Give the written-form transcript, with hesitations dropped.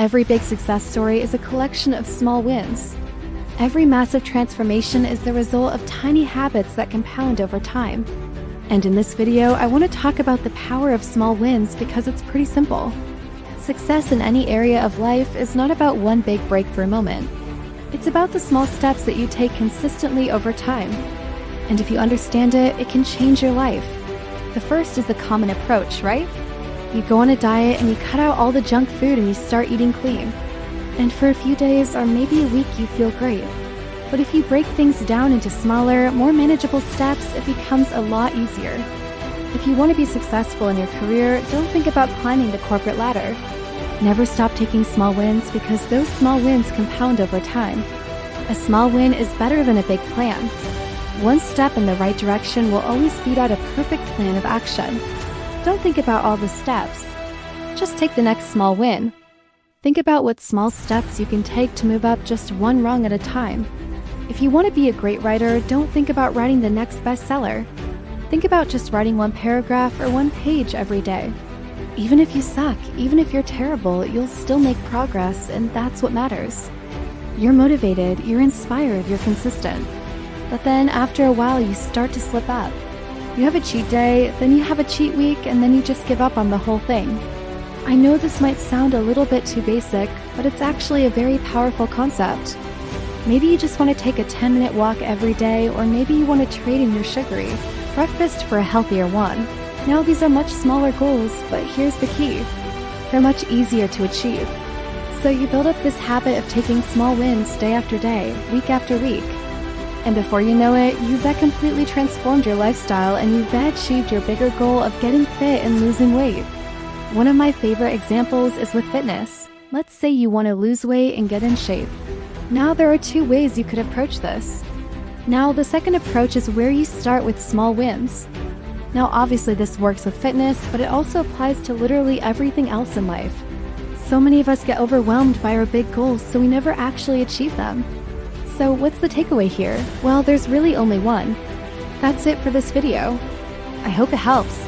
Every big success story is a collection of small wins. Every massive transformation is the result of tiny habits that compound over time. And in this video, I want to talk about the power of small wins because it's pretty simple. Success in any area of life is not about one big breakthrough moment. It's about the small steps that you take consistently over time. And if you understand it, it can change your life. The first is the common approach, right? You go on a diet and you cut out all the junk food and you start eating clean. And for a few days or maybe a week, you feel great. But if you break things down into smaller, more manageable steps, it becomes a lot easier. If you want to be successful in your career, don't think about climbing the corporate ladder. Never stop taking small wins because those small wins compound over time. A small win is better than a big plan. One step in the right direction will always beat out a perfect plan of action. Don't think about all the steps. Just take the next small win. Think about what small steps you can take to move up just one rung at a time. If you want to be a great writer, don't think about writing the next bestseller. Think about just writing one paragraph or one page every day. Even if you suck, even if you're terrible, you'll still make progress, and that's what matters. You're motivated, you're inspired, you're consistent. But then after a while, you start to slip up. You have a cheat day, then you have a cheat week, and then you just give up on the whole thing. I know this might sound a little bit too basic, but it's actually a very powerful concept. Maybe you just want to take a 10-minute walk every day, or maybe you want to trade in your sugary breakfast for a healthier one. Now these are much smaller goals, but here's the key. They're much easier to achieve. So you build up this habit of taking small wins day after day, week after week. And before you know it, you've completely transformed your lifestyle and you've achieved your bigger goal of getting fit and losing weight. One of my favorite examples is with fitness. Let's say you want to lose weight and get in shape. Now there are two ways you could approach this. Now the second approach is where you start with small wins. Now obviously this works with fitness, but it also applies to literally everything else in life. So many of us get overwhelmed by our big goals, so we never actually achieve them. So what's the takeaway here? Well, there's really only one. That's it for this video. I hope it helps.